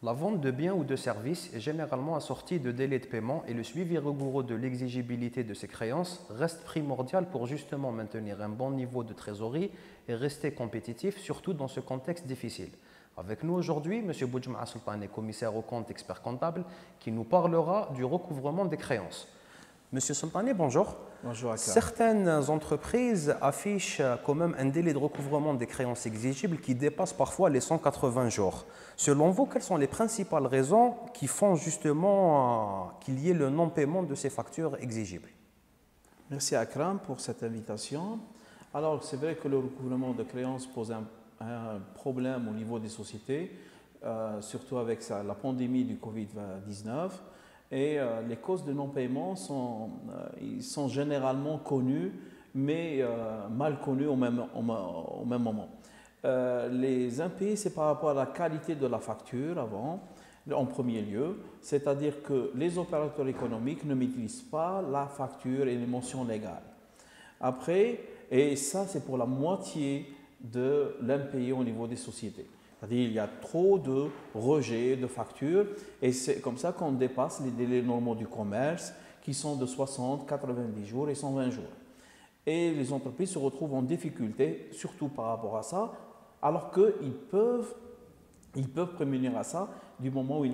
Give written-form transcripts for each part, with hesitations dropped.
La vente de biens ou de services est généralement assortie de délais de paiement et le suivi rigoureux de l'exigibilité de ces créances reste primordial pour justement maintenir un bon niveau de trésorerie et rester compétitif, surtout dans ce contexte difficile. Avec nous aujourd'hui, M. Boudjma Sultani, commissaire au compte, expert comptable, qui nous parlera du recouvrement des créances. Monsieur Sultani, bonjour. Bonjour Akram. Certaines entreprises affichent quand même un délai de recouvrement des créances exigibles qui dépasse parfois les 180 jours. Selon vous, quelles sont les principales raisons qui font justement qu'il y ait le non-paiement de ces factures exigibles? Merci Akram pour cette invitation. Alors c'est vrai que le recouvrement de créances pose un problème au niveau des sociétés, surtout avec la pandémie du Covid-19. Et les causes de non-paiement sont généralement connues, mais mal connues au même moment. Les impayés, c'est par rapport à la qualité de la facture en premier lieu, c'est-à-dire que les opérateurs économiques ne maîtrisent pas la facture et les mentions légales. Après, et ça c'est pour la moitié de l'impayé au niveau des sociétés. C'est-à-dire qu'il y a trop de rejets de factures et c'est comme ça qu'on dépasse les délais normaux du commerce qui sont de 60, 90 jours et 120 jours. Et les entreprises se retrouvent en difficulté, surtout par rapport à ça, alors qu'ils peuvent prémunir à ça du moment où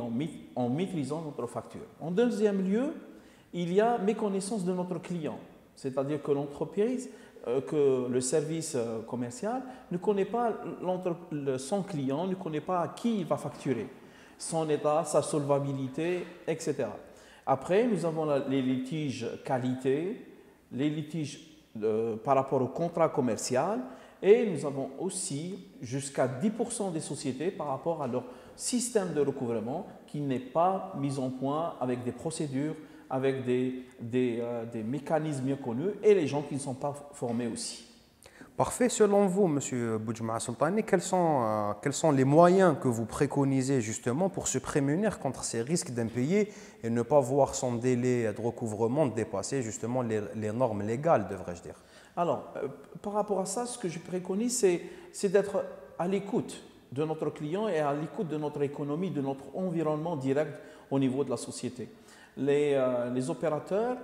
en maîtrisant notre facture. En deuxième lieu, il y a méconnaissance de notre client, c'est-à-dire que l'entreprise, que le service commercial ne connaît pas son client, ne connaît pas à qui il va facturer, son état, sa solvabilité, etc. Après, nous avons les litiges qualité, les litiges par rapport au contrat commercial et nous avons aussi jusqu'à 10% des sociétés par rapport à leur système de recouvrement qui n'est pas mis en point avec des procédures, avec des mécanismes bien connus et les gens qui ne sont pas formés aussi. Parfait. Selon vous, M. Boudjma Sultani, quels sont les moyens que vous préconisez justement pour se prémunir contre ces risques d'impayés et ne pas voir son délai de recouvrement dépasser justement les normes légales, devrais-je dire? Alors, par rapport à ça, ce que je préconise, c'est d'être à l'écoute de notre client et à l'écoute de notre économie, de notre environnement direct au niveau de la société. Les opérateurs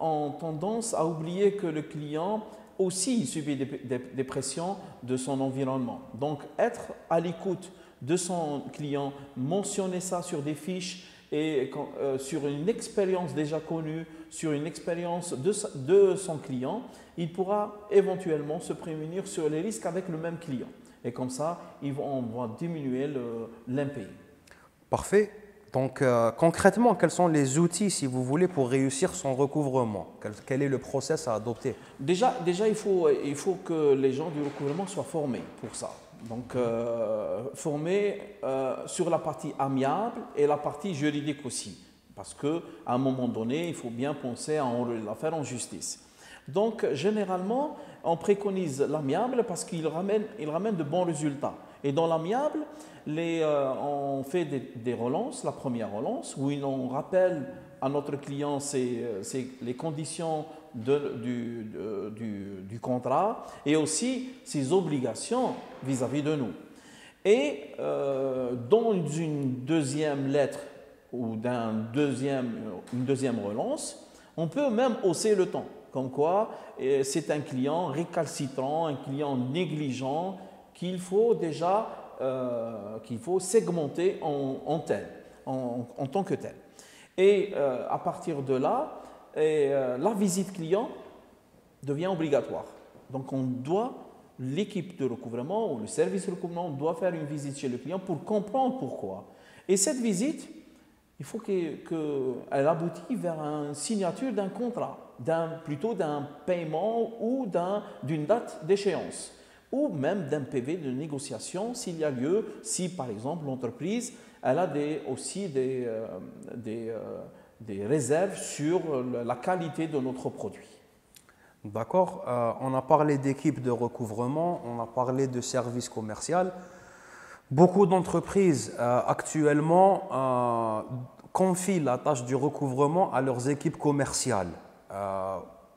ont tendance à oublier que le client aussi subit des pressions de son environnement. Donc, être à l'écoute de son client, mentionner ça sur des fiches et sur une expérience déjà connue, sur une expérience de son client, il pourra éventuellement se prémunir sur les risques avec le même client. Et comme ça, on va diminuer l'impayé. Parfait. Donc, concrètement, quels sont les outils, si vous voulez, pour réussir son recouvrement? Quel est le process à adopter? Déjà il faut que les gens du recouvrement soient formés pour ça. Donc, formés sur la partie amiable et la partie juridique aussi. Parce qu'à un moment donné, il faut bien penser à enrôler l'affaire en justice. Donc, généralement, on préconise l'amiable parce qu'il ramène de bons résultats. Et dans l'amiable, on fait des relances, la première relance, où on rappelle à notre client les conditions du contrat et aussi ses obligations vis-à-vis de nous. Et dans une deuxième lettre ou une deuxième relance, on peut même hausser le ton. Comme quoi, c'est un client récalcitrant, un client négligent qu'il faut segmenter en tant que tel. Et à partir de là, la visite client devient obligatoire. Donc l'équipe de recouvrement ou le service de recouvrement doit faire une visite chez le client pour comprendre pourquoi. Et cette visite, il faut qu'elle aboutisse vers une signature d'un contrat, plutôt d'un paiement ou d'une date d'échéance, ou même d'un PV de négociation s'il y a lieu, si par exemple l'entreprise elle a aussi des réserves sur la qualité de notre produit. D'accord. On a parlé d'équipe de recouvrement, on a parlé de service commercial. Beaucoup d'entreprises actuellement confient la tâche du recouvrement à leurs équipes commerciales.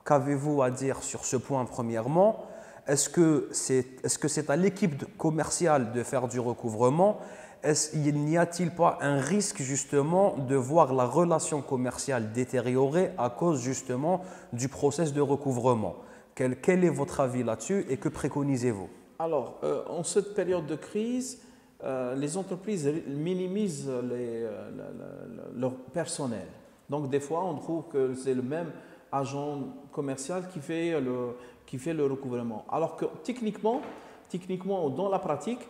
Qu'avez-vous à dire sur ce point premièrement? Est-ce que c'est à l'équipe commerciale de faire du recouvrement? n'y a-t-il pas un risque justement de voir la relation commerciale détériorer à cause justement du process de recouvrement? Quel est votre avis là-dessus et que préconisez-vous? Alors, en cette période de crise, les entreprises minimisent leur personnel. Donc, des fois, on trouve que c'est le même agent commercial qui fait le recouvrement. Alors que techniquement, dans la pratique,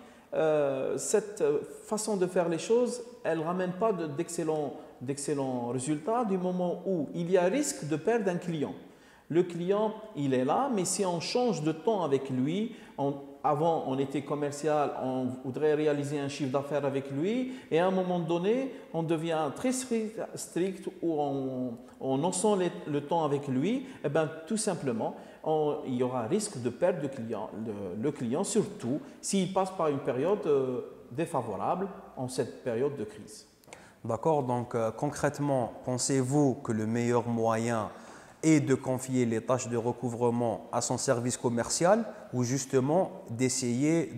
cette façon de faire les choses, elle ne ramène pas d'excellents résultats du moment où il y a risque de perdre un client. Le client, il est là, mais si on change de temps avec lui, avant on était commercial, on voudrait réaliser un chiffre d'affaires avec lui, et à un moment donné, on devient très strict ou on ensemble le temps avec lui, et bien tout simplement, il y aura risque de perdre le client, surtout s'il passe par une période défavorable en cette période de crise. D'accord, donc concrètement, pensez-vous que le meilleur moyen est de confier les tâches de recouvrement à son service commercial ou justement d'essayer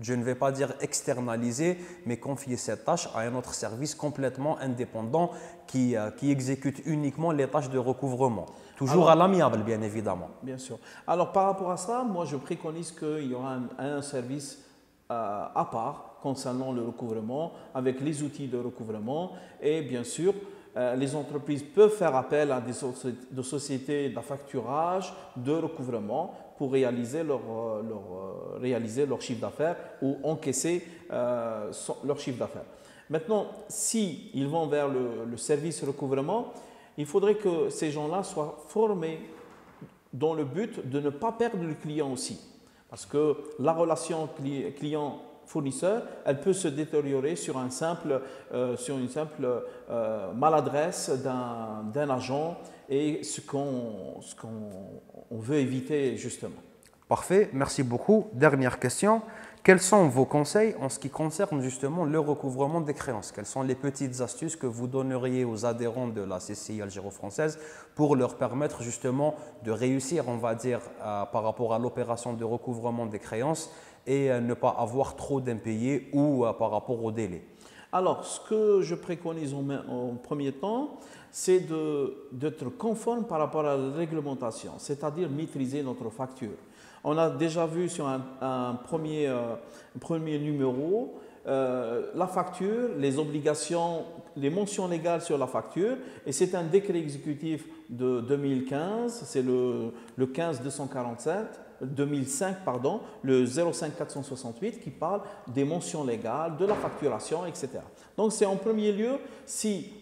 je ne vais pas dire externaliser, mais confier cette tâche à un autre service complètement indépendant qui exécute uniquement les tâches de recouvrement? Toujours à l'amiable, bien évidemment. Bien sûr. Alors, par rapport à ça, moi, je préconise qu'il y aura un service à part concernant le recouvrement, avec les outils de recouvrement. Et bien sûr, les entreprises peuvent faire appel à des sociétés d'affacturage, de recouvrement pour réaliser leur chiffre d'affaires ou encaisser leur chiffre d'affaires. Maintenant, s'ils vont vers le service recouvrement, il faudrait que ces gens-là soient formés dans le but de ne pas perdre le client aussi. Parce que la relation client-fournisseur, elle peut se détériorer sur une simple maladresse d'un agent et ce qu'on veut éviter justement. Parfait, merci beaucoup. Dernière question. Quels sont vos conseils en ce qui concerne justement le recouvrement des créances? Quelles sont les petites astuces que vous donneriez aux adhérents de la CCI algéro-française pour leur permettre justement de réussir, on va dire, par rapport à l'opération de recouvrement des créances et ne pas avoir trop d'impayés ou par rapport au délai? Alors, ce que je préconise en premier temps, c'est d'être conforme par rapport à la réglementation, c'est-à-dire maîtriser notre facture. On a déjà vu sur un premier numéro la facture, les obligations, les mentions légales sur la facture, et c'est un décret exécutif de 2015, c'est le 2005, pardon, le 05468 qui parle des mentions légales, de la facturation, etc. Donc c'est en premier lieu, si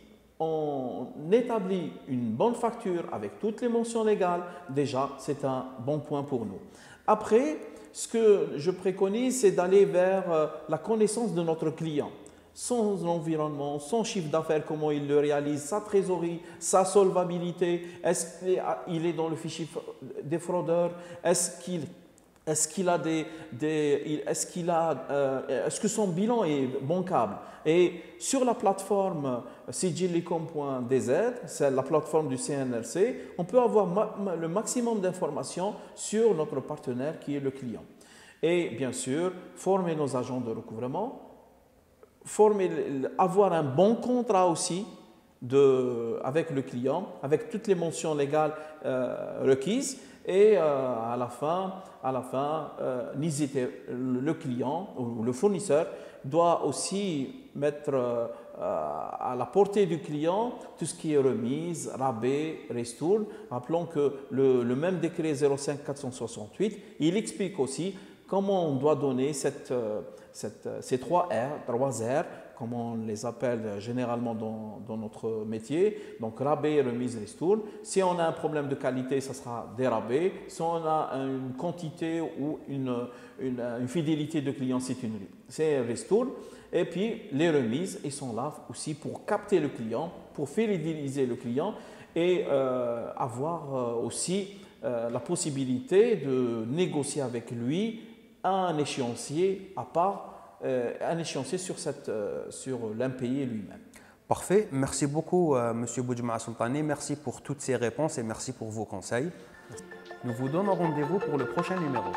on établit une bonne facture avec toutes les mentions légales, déjà c'est un bon point pour nous. Après, ce que je préconise, c'est d'aller vers la connaissance de notre client, son environnement, son chiffre d'affaires, comment il le réalise, sa trésorerie, sa solvabilité, est-ce qu'il est dans le fichier des fraudeurs, est-ce que son bilan est bancable. Et sur la plateforme sigillicom.dz, c'est la plateforme du CNRC, on peut avoir le maximum d'informations sur notre partenaire qui est le client. Et bien sûr, former nos agents de recouvrement, avoir un bon contrat aussi avec le client, avec toutes les mentions légales requises. Et à la fin, le client ou le fournisseur doit aussi mettre à la portée du client tout ce qui est remise, rabais, ristourne. Rappelons que le même décret 05468, il explique aussi comment on doit donner ces trois R, comme on les appelle généralement dans notre métier, donc rabais, remise, ristourne. Si on a un problème de qualité, ça sera des rabais. Si on a une quantité ou une fidélité de client, c'est ristourne. Et puis les remises, ils sont là aussi pour capter le client, pour fidéliser le client et avoir aussi la possibilité de négocier avec lui un échéancier à part, un échéancier sur l'impayé lui-même. Parfait. Merci beaucoup, M. Boudjma Sultani. Merci pour toutes ces réponses et merci pour vos conseils. Nous vous donnons rendez-vous pour le prochain numéro.